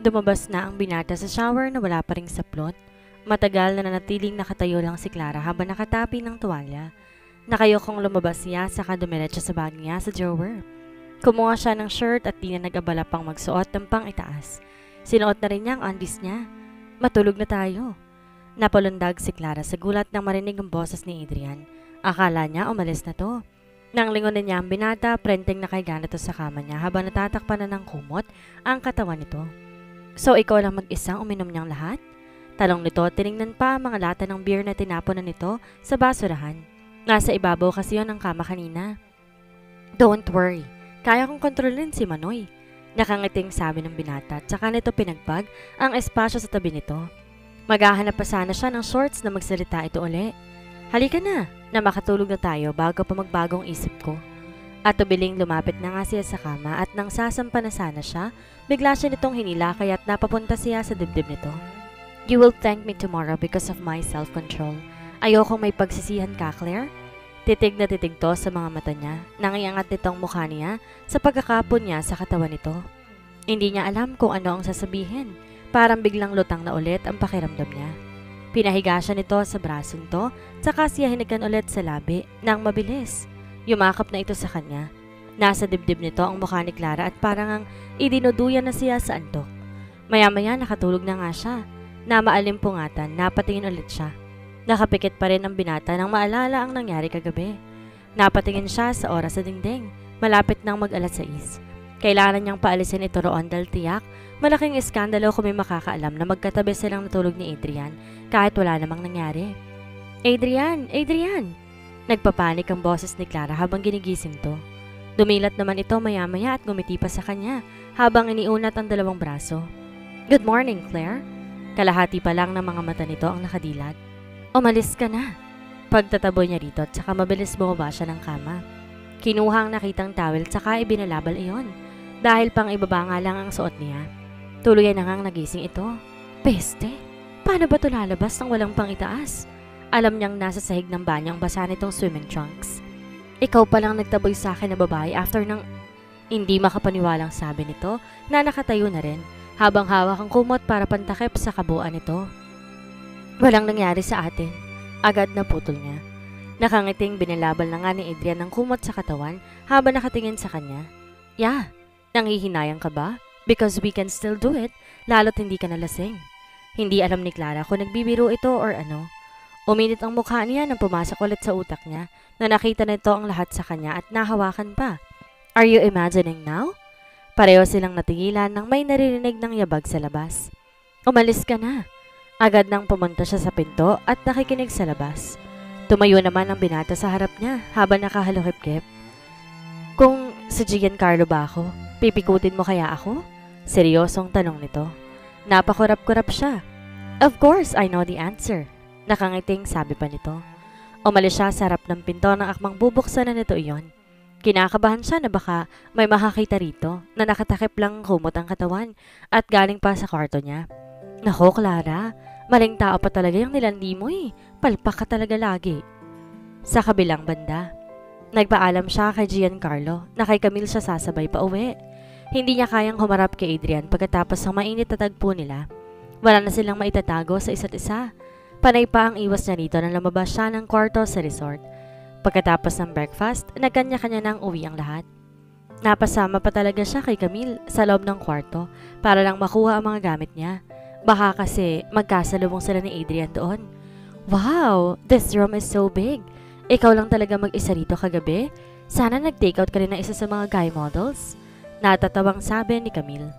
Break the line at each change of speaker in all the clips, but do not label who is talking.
Dumabas na ang binata sa shower na wala pa ring saplot. Matagal na nanatiling nakatayo lang si Clara habang nakatapi ng tuwalya. Nakayokong lumabas siya saka dumiretso sa bag niya sa drawer. Kumuha siya ng shirt at di na nag-abala pang magsuot ng pang itaas. Sinuot na rin niya ang undies niya. Matulog na tayo. Napalundag si Clara sa gulat nang marinig ang boses ni Adrian. Akala niya umalis na to. Nang lingonin niya ang binata, prenteng nakahiga na to sa kama niya habang natatakpan na ng kumot ang katawan nito. So ikaw lang mag-isang uminom niyang lahat? Talong nito, tiningnan pa ang mga lata ng beer na tinapon na nito sa basurahan. Nasa ibabaw kasi yon ang kama kanina. Don't worry, kaya kong kontrolin si Manoy. Nakangiting sabi ng binata, tsaka nito pinagpag ang espasyo sa tabi nito. Maghahanap pa sana siya ng shorts na magsalita ito uli. Halika na makatulog na tayo bago pa magbagong isip ko. At tubiling lumapit na nga siya sa kama at nang sasampa na sana siya, bigla siya nitong hinila kaya't napapunta siya sa dibdib nito. You will thank me tomorrow because of my self-control. Ayokong may pagsisihan ka, Claire. Titig na titig to sa mga mata niya, nangiangat nitong mukha niya sa pagkakapon niya sa katawan nito. Hindi niya alam kung ano ang sasabihin, parang biglang lutang na ulit ang pakiramdam niya. Pinahiga siya nito sa brasong to, tsaka siya hinigan ulit sa labi nang mabilis. Yumakap na ito sa kanya. Nasa dibdib nito ang mukha ni Clara at parang ang idinuduyan na siya sa antok. Maya-maya nakatulog na nga siya. Na maalimpungatan, napatingin ulit siya. Nakapikit pa rin ang binata nang maalala ang nangyari kagabi. Napatingin siya sa oras sa dingding. Malapit nang mag-alas 6. Kailangan niyang paalisin ito roon dahil tiyak. Malaking iskandalo kung may makakaalam na magkatabi silang natulog ni Adrian kahit wala namang nangyari. Adrian! Adrian! Nagpapanik ang boses ni Clara habang ginigising to. Dumilat naman ito maya-maya at ngumiti pa sa kanya habang iniunat ang dalawang braso. Good morning, Claire. Kalahati pa lang ng mga mata nito ang nakadilat. Umalis ka na. Pagtataboy niya rito at saka mabilis bumaba siya ng kama. Kinuha ang nakitang towel at saka ibinalabal iyon dahil pang ibaba nga lang ang suot niya. Tuluyan na ngang nagising ito. Peste! Paano ba ito lalabas nang walang pang itaas? Alam niyang nasa sahig ng banyo ang basa nitong swimming trunks. Ikaw palang nagtaboy sa akin na babae after ng... Hindi makapaniwalang sabi nito na nakatayo na rin habang hawak ang kumot para pantakip sa kabuuan nito. Walang nangyari sa atin. Agad na putol niya. Nakangiting binilabal na nga ni Adrian ng kumot sa katawan habang nakatingin sa kanya. Yeah, nanghihinayang ka ba? Because we can still do it, lalo't hindi ka nalasing. Hindi alam ni Clara kung nagbibiro ito or ano. Uminit ang mukha niya nang pumasok ulit sa utak niya na nakita nito ang lahat sa kanya at nahawakan pa. Are you imagining now? Pareho silang natigilan nang may naririnig ng yabag sa labas. Umalis ka na. Agad nang pumunta siya sa pinto at nakikinig sa labas. Tumayo naman ang binata sa harap niya habang nakahalukip-kip. Kung si Giancarlo ba ako, pipikutin mo kaya ako? Seryosong tanong nito. Napakurap-kurap siya. Of course, I know the answer. Nakangiting sabi pa nito. Umalis siya sa harap ng pinto ng akmang bubuksan na nito iyon. Kinakabahan siya na baka may makakita rito na nakatakip lang kumot ang katawan at galing pa sa kwarto niya. Nako, Clara, maling tao pa talaga yung nilandi mo eh. Palpak ka talaga lagi. Sa kabilang banda, nagpaalam siya kay Giancarlo na kay Camille siya sasabay pa uwi. Hindi niya kayang humarap kay Adrian pagkatapos ng mainit na tagpo nila. Wala na silang maitatago sa isa't isa. Panay pa ang iwas niya rito nang lumabas siya ng kwarto sa resort. Pagkatapos ng breakfast, nagkanya-kanya nang uwi ang lahat. Napasama pa talaga siya kay Camille sa loob ng kwarto para lang makuha ang mga gamit niya. Baka kasi magkasalubong sila ni Adrian doon. Wow! This room is so big. Ikaw lang talaga mag-isa rito kagabi? Sana nag-takeout ka rin ng isa sa mga guy models. Natatawang sabi ni Camille.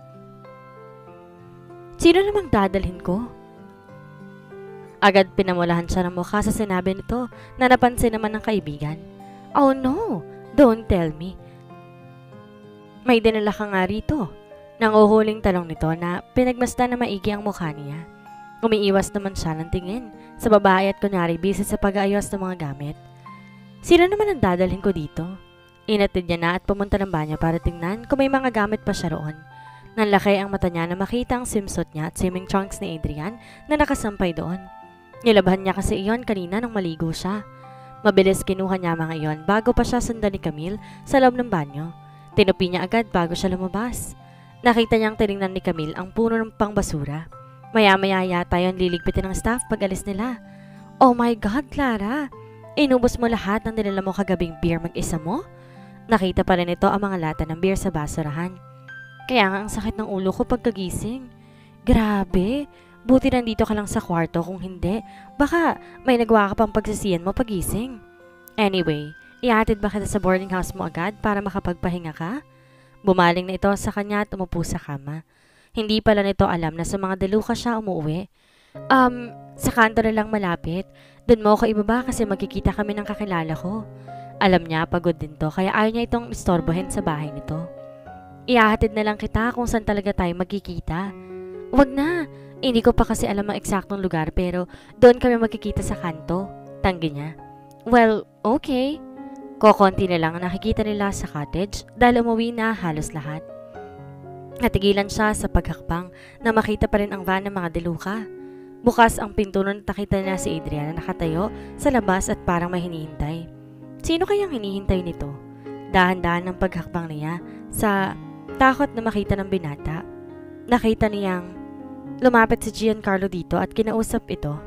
Sino namang dadalhin ko? Agad pinamulahan siya ng mukha sa sinabi nito na napansin naman ng kaibigan. Oh no! Don't tell me. May dinala ka nga rito. Nang uhuling talong nito na pinagmasdan na maigi ang mukha niya. Umiiwas naman siya ng tingin sa babae at kunyari busy sa pag-aayos ng mga gamit. Sino naman ang dadalhin ko dito? Inatid niya na at pumunta ng banyo para tingnan kung may mga gamit pa siya roon. Nanlaki ang mata niya na makita ang swimsuit niya at swimming trunks ni Adrian na nakasampay doon. Nilabhan niya kasi iyon kanina nang maligo siya. Mabilis kinuha niya mga iyon bago pa siya sundan ni Camille sa loob ng banyo. Tinupi niya agad bago siya lumabas. Nakita niyang tinignan ni Camille ang puno ng pangbasura. Maya-maya yata yon liligpitin ng staff pag alis nila. Oh my God, Clara! Inubos mo lahat ng dinala mo kagabing beer mag-isa mo? Nakita pa rin ito ang mga lata ng beer sa basurahan. Kaya nga ang sakit ng ulo ko pagkagising. Grabe! Buti nandito ka lang sa kwarto, kung hindi, baka may nagawa ka pang pagsisiyan mo pagising. Anyway, ihatid ba kita sa boarding house mo agad para makapagpahinga ka? Bumaling na ito sa kanya at umupo sa kama. Hindi pala nito alam na sa mga deluka siya umuwi. Sa kanto na lang malapit. Doon mo ako ibaba kasi magkikita kami ng kakilala ko. Alam niya, pagod din to, kaya ayaw niya itong istorbohin sa bahay nito. Ihahatid na lang kita kung saan talaga tayo magkikita. Wag na! Hindi ko pa kasi alam ang eksaktong lugar pero doon kami magkikita sa kanto. Tanggi niya. Well, okay. Kokonti na lang ang nakikita nila sa cottage dahil umuwi na halos lahat. Natigilan siya sa paghakbang na makita pa rin ang van ng mga deluka. Bukas ang pinto nung nakita niya si Adrian na nakatayo sa labas at parang may hinihintay. Sino kayang hinihintay nito? Dahan-dahan ang paghakbang niya sa takot na makita ng binata. Nakita niyang lumapit si Giancarlo dito at kinausap ito.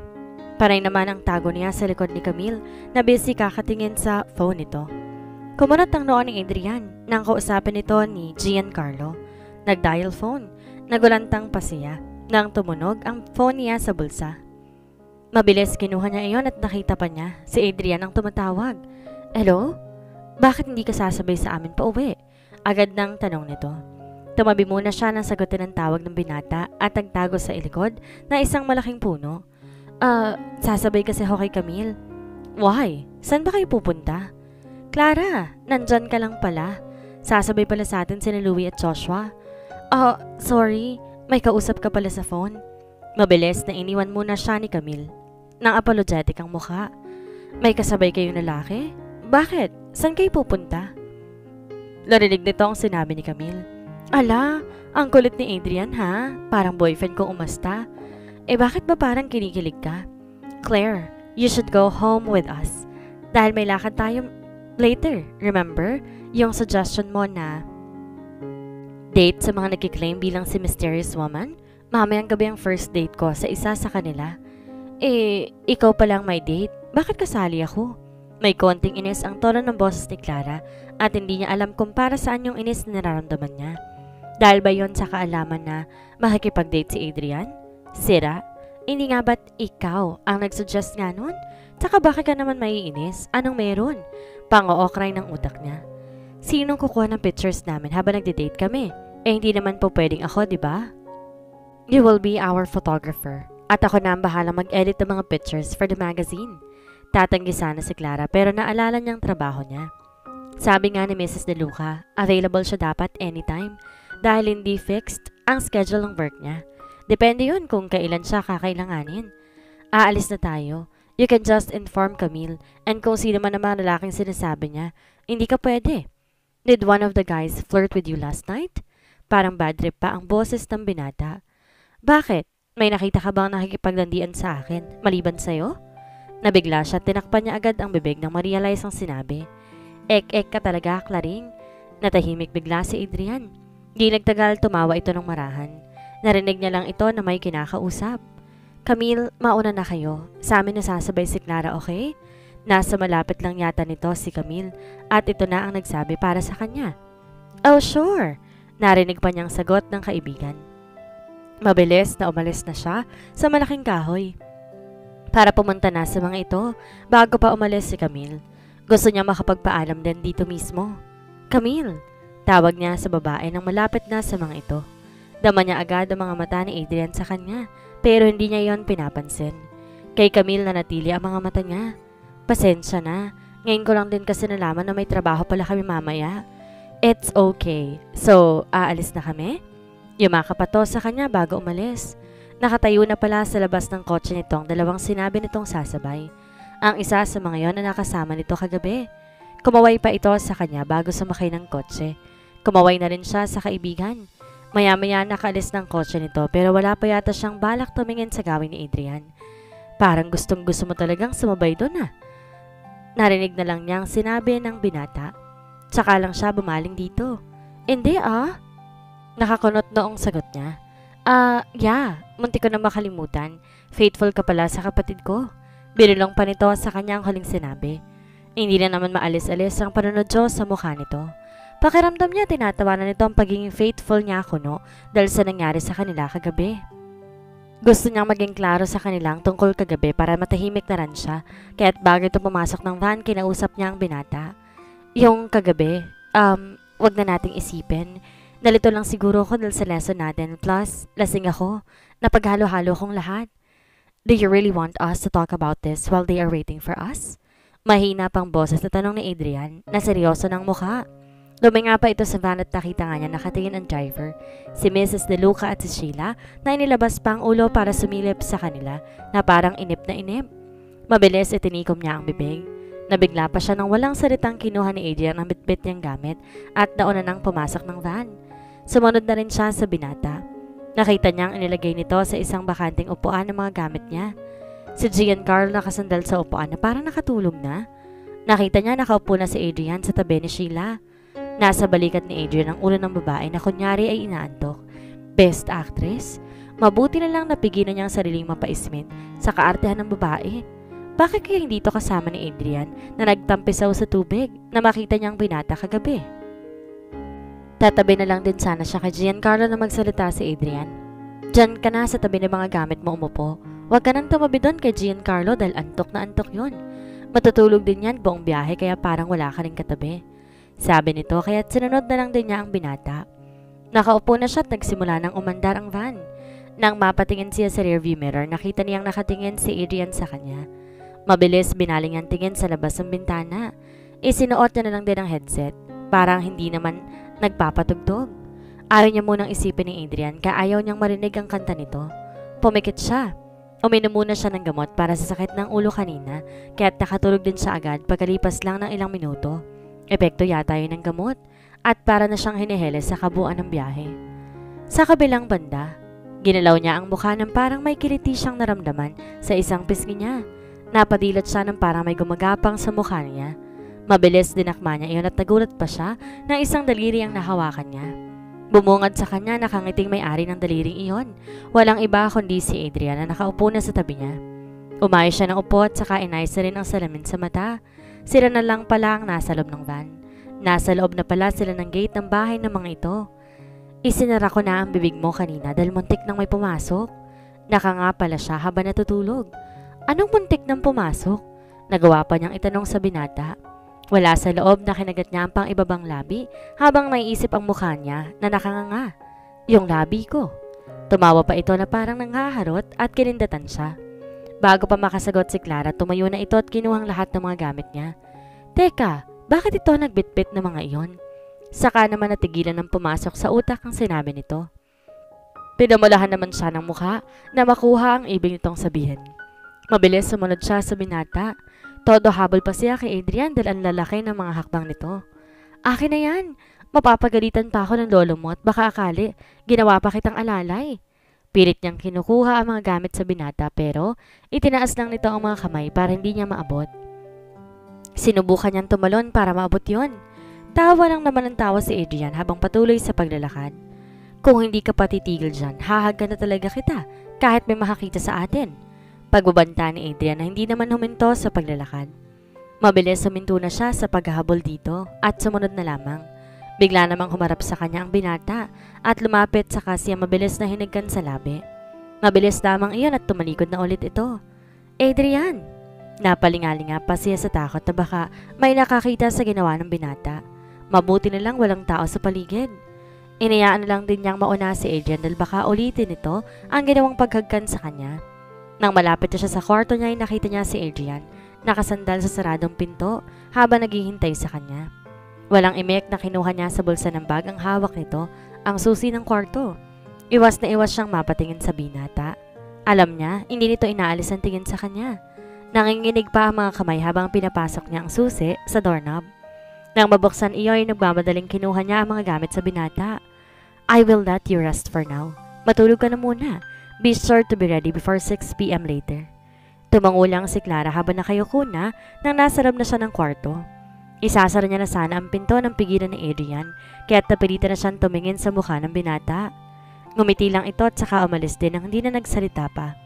Paray naman ang tago niya sa likod ni Camille na busy kakatingin sa phone nito. Kumunot ang noo ni Adrian nang kausapin ito ni Giancarlo. Nag-dial phone. Nagulantang pa siya nang tumunog ang phone niya sa bulsa. Mabilis kinuha niya iyon at nakita pa niya si Adrian ang tumatawag. Hello? Bakit hindi ka sasabay sa amin pa uwi? Agad nang tanong nito. Tumabi muna siya nang sagutin ang tawag ng binata at nagtago sa ilikod na isang malaking puno. Sasabay kasi ako kay Camille. Why? Saan ba kayo pupunta? Clara, nandyan ka lang pala. Sasabay pala sa atin sina Louie at Joshua. Sorry. May kausap ka pala sa phone. Mabilis na iniwan muna siya ni Camille. Nang apologetic ang mukha. May kasabay kayong lalaki? Bakit? Saan kayo pupunta? Narinig nito ang sinabi ni Camille. Ala, ang kulit ni Adrian ha? Parang boyfriend ko umasta. Bakit ba parang kinikilig ka? Claire, you should go home with us. Dahil may lakad tayo later, remember? Yung suggestion mo na date sa mga nagkiklaim bilang si Mysterious Woman? Mamayang gabi ang first date ko sa isa sa kanila. Ikaw palang may date. Bakit kasali ako? May konting inis ang tono ng boses ni Clara at hindi niya alam kung para saan yung inis na nararamdaman niya. Dahil ba yon sa kaalaman na makikipag-date si Adrian? Sira? Hindi nga ba't ikaw ang nagsuggest nga nun? Tsaka bakit ka naman maiinis? Anong meron? Pang-ookray ng utak niya. Sinong kukuha ng pictures namin habang nagde-date kami? Hindi naman po pwedeng ako, di ba? You will be our photographer. At ako na ang bahala mag-edit ng mga pictures for the magazine. Tatanggi sana si Clara pero naalala niyang trabaho niya. Sabi nga ni Mrs. De Luca, available siya dapat anytime dahil hindi fixed ang schedule ng work niya. Depende yun kung kailan siya kakailanganin. Aalis na tayo. You can just inform Camille and kung sino man naman lalaking sinasabi niya, hindi ka pwede. Did one of the guys flirt with you last night? Parang bad trip pa ang boses ng binata. Bakit? May nakita ka bang nakikipaglandian sa akin maliban sa'yo? Nabigla siya at tinakpan niya agad ang bibig nang ma-realize ang sinabi. Ek-ek ka talaga, Claring. Natahimik bigla si Adrian. Di nagtagal tumawa ito ng marahan. Narinig niya lang ito na may kinakausap. Camille, mauna na kayo. Sa amin nasasabay si Clara, okay? Nasa malapit lang yata nito si Camille at ito na ang nagsabi para sa kanya. Oh, sure. Narinig pa niyang sagot ng kaibigan. Mabilis na umalis na siya sa malaking kahoy para pumunta na sa mga ito bago pa umalis si Camille. Gusto niya makapagpaalam din dito mismo. Camille, tawag niya sa babae nang malapit na sa mga ito. Dama niya agad ang mga mata ni Adrian sa kanya pero hindi niya yon pinapansin. Kay Camille na natili ang mga mata niya. Pasensya na, ngayon ko lang din kasi nalaman na may trabaho pala kami mamaya. It's okay. So, aalis na kami? Yumakap pa to sa kanya bago umalis. Nakatayo na pala sa labas ng kotse nito ang dalawang sinabi nitong sasabay. Ang isa sa mga yon na nakasama nito kagabi. Kumaway pa ito sa kanya bago sumakay ng kotse. Kumaway na rin siya sa kaibigan. Maya-maya nakaalis ng kotse nito pero wala pa yata siyang balak tumingin sa gawin ni Adrian. Parang gustong gusto mo talagang sumabay doon ah. Narinig na lang niyang sinabi ng binata. Tsaka lang siya bumaling dito. Hindi ah. Nakakunot noong sagot niya. Yeah, munti ko na makalimutan. Faithful ka pala sa kapatid ko. Binulong pa nito sa kanya ang huling sinabi. Hindi na naman maalis-alis ang panunod sa mukha nito. Pakiramdam niya tinatawanan nito ang pagiging faithful niya kuno dahil sa nangyari sa kanila kagabi. Gusto niyang maging klaro sa kanilang tungkol kagabi para matahimik na rin siya, kaya't bago ito pumasok ng van, kinausap niya ang binata. Yung kagabi, wag na nating isipin. Nalito lang siguro ako dahil sa lesson natin, plus, lasing ako, napaghalo-halo kong lahat. Do you really want us to talk about this while they are waiting for us? Mahina pang boses na tanong ni Adrian, na seryoso ng mukha. Luminga pa ito sa van at nakita nga niya nakatingin ang driver, si Mrs. De Luca at si Sheila na inilabas pa ang ulo para sumilip sa kanila na parang inip na inip. Mabilis itinikom niya ang bibig. Nabigla pa siya nang walang salitang kinuha ni Adrian ang bitbit niyang gamit at nauna nang pumasok ng van. Sumunod na rin siya sa binata. Nakita niyang inilagay nito sa isang bakanting upuan ng mga gamit niya. Si Giancarlo nakasandal sa upuan na parang nakatulog na. Nakita niya nakaupo na si Adrian sa tabi ni Sheila. Nasa balikat ni Adrian ang ulo ng babae na kunyari ay inaantok. Best actress? Mabuti na lang napigilan niya ang sariling mapaismin sa kaartehan ng babae. Bakit kaya hindi ito kasama ni Adrian na nagtampisaw sa tubig na makita niyang binata kagabi? Tatabi na lang din sana siya kay Giancarlo na magsalita si Adrian. Diyan ka na sa tabi ng mga gamit mo umupo. Huwag ka nang tumabi doon kay Giancarlo dahil antok na antok yun. Matutulog din yan buong biyahe kaya parang wala ka rin katabi. Sabi nito kaya't sinunod na lang din niya ang binata. Nakaupo na siya at nagsimula ng umandar ang van. Nang mapatingin siya sa rearview mirror, nakita niyang nakatingin si Adrian sa kanya. Mabilis binaling ang tingin sa labas ng bintana. Isinuot niya na lang din ang headset. Parang hindi naman nagpapatugtog. Ayaw niya munang isipin ni Adrian kaya ayaw niyang marinig ang kanta nito. Pumikit siya. Uminom muna siya ng gamot para sa sakit ng ulo kanina kaya't nakatulog din siya agad pagkalipas lang ng ilang minuto. Epekto yata yun ng gamot at para na siyang hiniheles sa kabuuan ng biyahe. Sa kabilang banda, ginalaw niya ang mukha ng parang may kiliti siyang naramdaman sa isang pisngi niya. Napadilat siya ng parang may gumagapang sa mukha niya. Mabilis dinakma niya iyon at nagulat pa siya na isang daliri ang nahawakan niya. Bumungad sa kanya nakangiting may-ari ng daliring iyon. Walang iba kundi si Adrian na nakaupo na sa tabi niya. Umayos siya ng upo at saka inayos na rin ang salamin sa mata. Sila na lang pala ang nasa loob ng van. Nasa loob na pala sila ng gate ng bahay ng mga ito. Isinara ko na ang bibig mo kanina dahil muntik nang may pumasok. Nakanga pala siya habang natutulog. Anong muntik nang pumasok? Nagawa pa niyang itanong sa binata. Wala sa loob na kinagat niya ang pang ibabang labi habang naiisip ang mukha niya na nakanganga. Yung labi ko. Tumawa pa ito na parang nanghaharot at kinindatan siya. Bago pa makasagot si Clara, tumayo na ito at kinuhang lahat ng mga gamit niya. Teka, bakit ito nagbitbit ng mga iyon? Saka naman natigilan ng pumasok sa utak ang sinabi nito. Pinamulahan naman siya ng mukha na makuha ang ibig nitong sabihin. Mabilis sumunod siya sa binata. Todo habol pa siya kay Adrian dahil ang lalaki ng mga hakbang nito. Akin na yan! Mapapagalitan pa ako ng lolo mo at baka akali, ginawa pa kitang alalay. Pilit niyang kinukuha ang mga gamit sa binata pero itinaas lang nito ang mga kamay para hindi niya maabot. Sinubukan niyang tumalon para maabot yon. Tawa lang naman ang tawa si Adrian habang patuloy sa paglalakad. Kung hindi ka pa titigil dyan, hahagkan na talaga kita kahit may makakita sa atin. Pagbabanta ni Adrian na hindi naman huminto sa paglalakad. Mabilis huminto na siya sa paghahabol dito at sumunod na lamang. Bigla namang humarap sa kanya ang binata at lumapit sa siya mabilis na hinigkan sa labi. Mabilis lamang iyon at tumalikod na ulit ito. Adrian! Napalingalinga pa siya sa takot na baka may nakakita sa ginawa ng binata. Mabuti na lang walang tao sa paligid. Inayaan na lang din niyang mauna si Adrian dahil baka ulitin ito ang ginawang paghagkan sa kanya. Nang malapit na siya sa kwarto niya ay nakita niya si Adrian nakasandal sa saradong pinto habang naghihintay sa kanya. Walang imek na kinuha niya sa bulsa ng bag ang hawak nito, ang susi ng kwarto. Iwas na iwas siyang mapatingin sa binata. Alam niya, hindi nito inaalis ang tingin sa kanya. Nanginginig pa ang mga kamay habang pinapasok niya ang susi sa doorknob. Nang mabuksan iyon ay nagmamadaling kinuha niya ang mga gamit sa binata. I will let you rest for now. Matulog ka na muna. Be sure to be ready before 6 p.m. later. Tumangulang si Clara habang nakayuko na nang nasa loob na siya ng kwarto. Isasara niya na sana ang pinto ng pigilan ni Adrian, kaya't napilitan na siyang tumingin sa mukha ng binata. Ngumiti lang ito at saka umalis din nang hindi na nagsalita pa.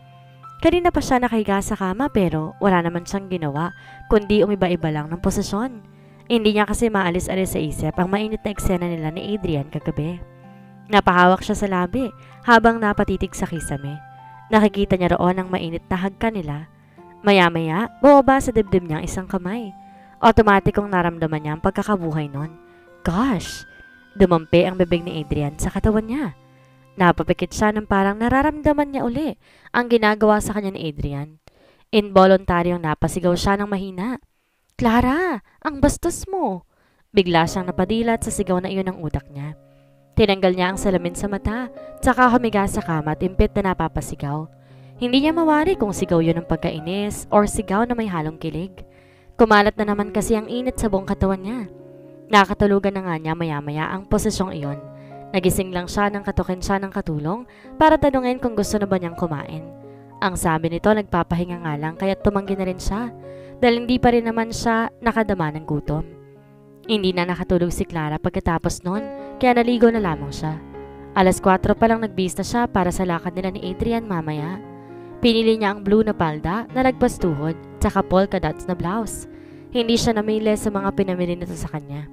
Kanina pa siya nakahiga sa kama pero wala naman siyang ginawa kundi umiba-iba lang ng posisyon. Hindi niya kasi maalis-alis sa isip ang mainit na eksena nila ni Adrian kagabi. Napahawak siya sa labi habang napatitig sa kisame. Nakikita niya roon ang mainit na hagka nila. Maya-maya, bumaba sa dibdib niya ang isang kamay. Otomatikong naramdaman niya ang pagkakabuhay nun. Gosh! Dumampi ang bibig ni Adrian sa katawan niya. Napapikit siya ng parang nararamdaman niya uli ang ginagawa sa kanya ni Adrian. Involuntaryong napasigaw siya ng mahina. Clara! Ang bastos mo! Bigla siyang napadilat sa sigaw na iyon ng utak niya. Tinanggal niya ang salamin sa mata, tsaka humiga sa kama at impit na napapasigaw. Hindi niya mawari kung sigaw yun ng pagkainis or sigaw na may halong kilig. Kumalat na naman kasi ang init sa buong katawan niya. Nakatulugan na nga niya maya-maya ang posisyong iyon. Nagising lang siya nang katukin siya ng katulong para tanungin kung gusto na ba niyang kumain. Ang sabi nito nagpapahinga nga lang kaya tumanggi na rin siya dahil hindi pa rin naman siya nakadama ng gutom. Hindi na nakatulog si Clara pagkatapos nun kaya naligo na lamang siya. Alas 4 pa lang nagbihis na siya para sa lakad nila ni Adrian mamaya. Pinili niya ang blue na palda na lagpas tuhod tsaka polka dots na blouse. Hindi siya namili sa mga pinamili nito sa kanya.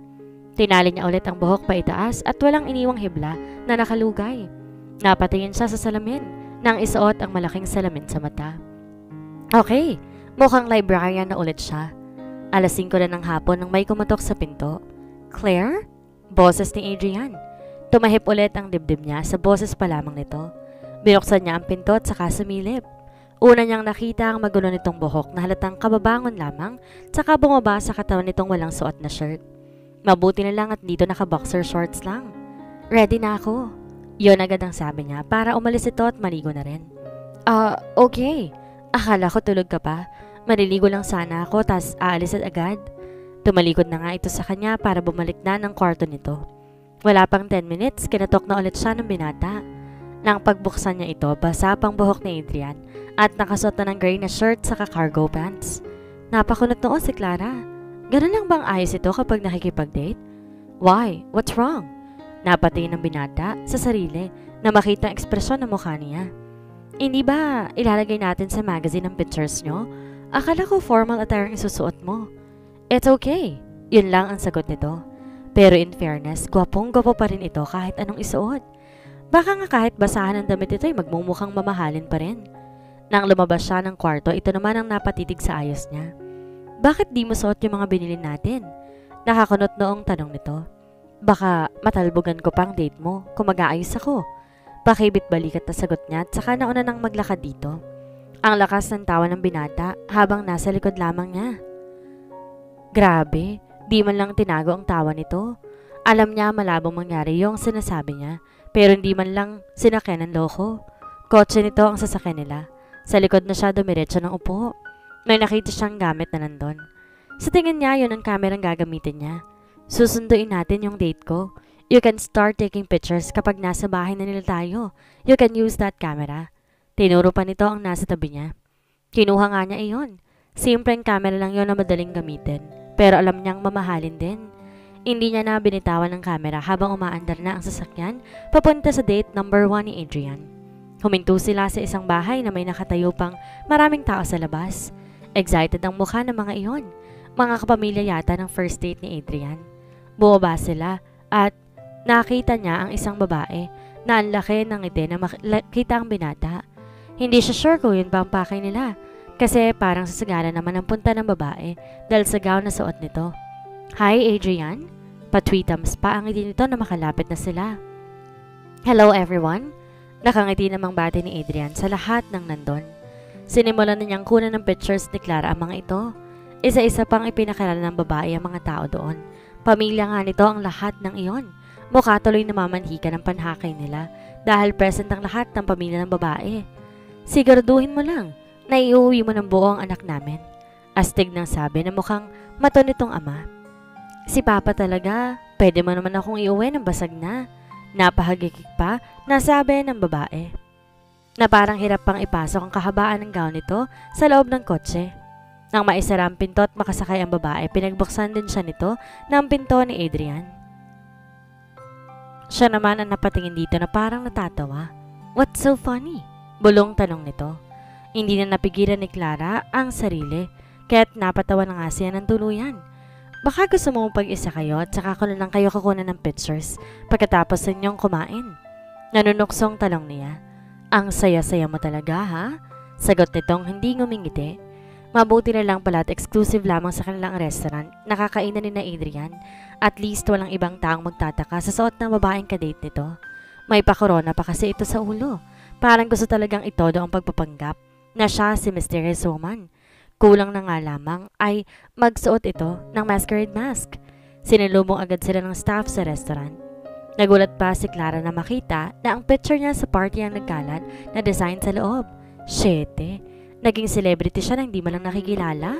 Tinali niya ulit ang buhok pa itaas at walang iniwang hibla na nakalugay. Napatingin siya sa salamin nang isuot ang malaking salamin sa mata. Okay, mukhang librarian na ulit siya. Alas 5 na ng hapon nang may kumatok sa pinto. Claire? Boses ni Adrian. Tumahip ulit ang dibdib niya sa boses pa lamang nito. Binuksan niya ang pinto at saka sumilip. Una niyang nakita ang magulo nitong buhok na halatang kababangon lamang tsaka bumaba sa katawan nitong walang suot na shirt. Mabuti na lang at dito naka-boxer shorts lang. Ready na ako. Yon agad ang sabi niya para umalis ito at maligo na rin. Okay. Akala ko tulog ka pa. Maliligo lang sana ako tas aalis at agad. Tumalikod na nga ito sa kanya para bumalik na ng kwarto nito. Wala pang 10 minutes, kinatok na ulit siya ng binata. Nang pagbuksan niya ito, basa pang buhok ni Adrian at nakasuot na ng gray na shirt saka cargo pants. Napakunot noon si Clara. Ganun lang bang ayos ito kapag nakikipag-date? Why? What's wrong? Napatingin ng binata sa sarili na makita ang ekspresyon ng mukha niya. Hindi ba ilalagay natin sa magazine ang pictures nyo? Akala ko formal attire ang isusuot mo. It's okay. Yun lang ang sagot nito. Pero in fairness, gwapong-gwapo pa rin ito kahit anong isuot. Baka nga kahit basahan ng damit ito ay magmumukhang mamahalin pa rin. Nang lumabas siya ng kwarto, ito naman ang napatitig sa ayos niya. Bakit di mo suot yung mga binili natin? Nakakunot noong tanong nito. Baka matalbogan ko pang date mo kung mag-aayos ako. Pakibit balikat na sagot niya at saka nauna nang maglakad dito. Ang lakas ng tawa ng binata habang nasa likod lamang niya. Grabe, di man lang tinago ang tawa nito. Alam niya malabong mangyari yung sinasabi niya, pero hindi man lang sinakyan ng loko. Kotse nito ang sasakyan nila. Sa likod na siya dumiretso ng upo. May nakita siyang gamit na nandun. Sa tingin niya, yun ang kamerang gagamitin niya. Susunduin natin yung date ko. You can start taking pictures kapag nasa bahay na nila tayo. You can use that camera. Tinuro pa nito ang nasa tabi niya. Kinuha nga niya iyon. Simpleng camera lang yon na madaling gamitin. Pero alam niyang mamahalin din. Hindi niya na binitawan ng camera habang umaandar na ang sasakyan papunta sa date number 1 ni Adrian. Huminto sila sa isang bahay na may nakatayo pang maraming tao sa labas. Excited ang mukha ng mga iyon. Mga kapamilya yata ng first date ni Adrian. Bumaba sila at nakita niya ang isang babae na ang laki ng ngiti na makita ang binata. Hindi siya sure kung yun ba ang pakay nila kasi parang sasagana naman ang punta ng babae dahil sa gown na suot nito. Hi Adrian? Patwitams pa ang ngiti nito na makalapit na sila. Hello everyone? Nakangiti namang bati ni Adrian sa lahat ng nandun. Sinimulan na niyang kunan ng pictures ni Clara ang mga ito. Isa-isa pang ipinakilala ng babae ang mga tao doon. Pamilya nga nito ang lahat ng iyon. Mukha tuloy na mamanhika ng panhakay nila dahil present ang lahat ng pamilya ng babae. Siguraduhin mo lang na iuwi mo ng buo ang anak namin. Astig nang sabi na mukhang mato nitong ama. Si Papa talaga, pwede mo naman akong iuwi ng basag na. Napahagikik pa, nasabi ng babae. Na parang hirap pang ipasok ang kahabaan ng gown nito sa loob ng kotse. Nang maisara ang pinto at makasakay ang babae, pinagbuksan din siya nito ng pinto ni Adrian. Siya naman ang napatingin dito na parang natatawa. What's so funny? Bulong tanong nito. Hindi na napigilan ni Clara ang sarili, kaya't napatawa na nga siya ng tuluyan. Baka gusto mong pag-isa kayo at saka ko na lang kayo kukunan ng pictures pagkatapos ninyong kumain. Nanunuksong tanong niya. Ang saya-saya mo talaga ha? Sagot nitong hindi ngumingiti. Mabuti na lang pala at exclusive lamang sa kanilang restaurant nakakainan ni na Adrian. At least walang ibang taong magtataka sa suot ng babaeng kadate nito. May pa-corona pa kasi ito sa ulo. Parang gusto talagang itodo ang pagpapanggap na siya si Mysterious Woman. Kulang na nga lamang ay magsuot ito ng masquerade mask. Sinalubong agad sila ng staff sa restaurant. Nagulat pa si Clara na makita na ang picture niya sa party ang nagkalat na design sa loob. Shete, naging celebrity siya na hindi man lang nakikilala.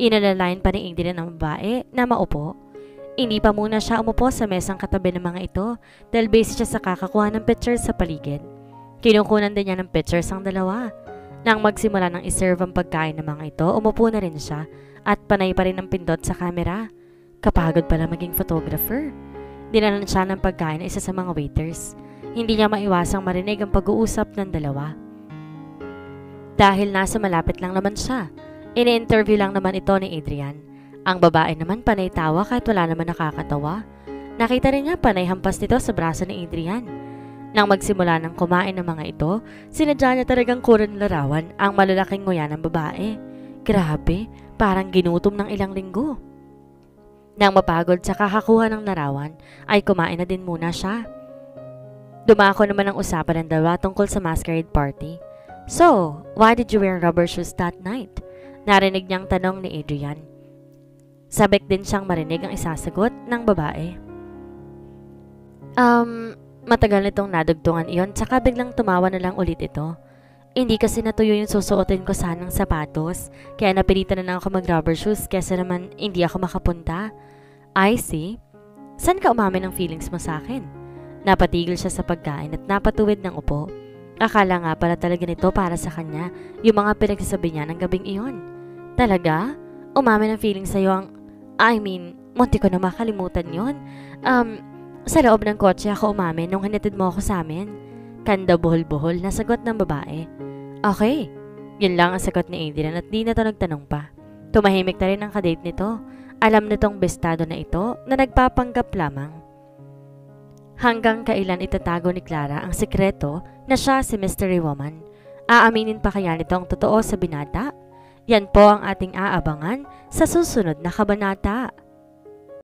Inalalayan pa ni Adrian ang babae na maupo. Hindi pa muna siya umupo sa mesang katabi ng mga ito dahil busy siya sa kakakuha ng pictures sa paligid. Kinukunan din niya ng pictures ang dalawa. Nang magsimula ng iserve ang pagkain ng mga ito, umupo na rin siya at panay pa rin ang pindot sa camera. Kapagod pala maging photographer. Dinalan siya ng pagkain ng isa sa mga waiters. Hindi niya maiwasang marinig ang pag-uusap ng dalawa. Dahil nasa malapit lang naman siya, ini-interview lang naman ito ni Adrian. Ang babae naman panay tawa kahit wala naman nakakatawa. Nakita rin niya panay hampas nito sa braso ni Adrian. Nang magsimula ng kumain ng mga ito, sinadya niya talagang kuran larawan ang malalaking nguya ng babae. Grabe, parang ginutom ng ilang linggo. Nang mapagod sa kakakuha ng larawan, ay kumain na din muna siya. Dumako naman ang usapan ng dalawa tungkol sa masquerade party. So, why did you wear rubber shoes that night? Narinig niyang tanong ni Adrian. Sabik din siyang marinig ang isasagot ng babae. Matagal nitong nadugtungan iyon tsaka biglang tumawa na lang ulit ito. Hindi kasi natuyo yung susuotin ko sanang sapatos kaya napilitan na lang ako mag-rubber shoes kesa naman hindi ako makapunta. I see. San ka umamin ng feelings mo sa akin? Napatigil siya sa pagkain at napatuwid ng upo. Akala nga pala talaga nito para sa kanya yung mga pinagsasabi niya ng gabing iyon. Talaga? Umamin ng feelings sa'yo ang... munti ko na makalimutan yon. Sa loob ng kotse ako umamin nung hinatid mo ako sa amin. Kanda buhol-buhol na sagot ng babae. Okay. Yun lang ang sagot ni Adrian at di na to nagtanong pa. Tumahimik na rin ang kadate nito. Alam nitong bestado na ito na nagpapanggap lamang. Hanggang kailan itatago ni Clara ang sikreto na siya si Mystery Woman? Aaminin pa kaya nito ang totoo sa binata? Yan po ang ating aabangan sa susunod na kabanata.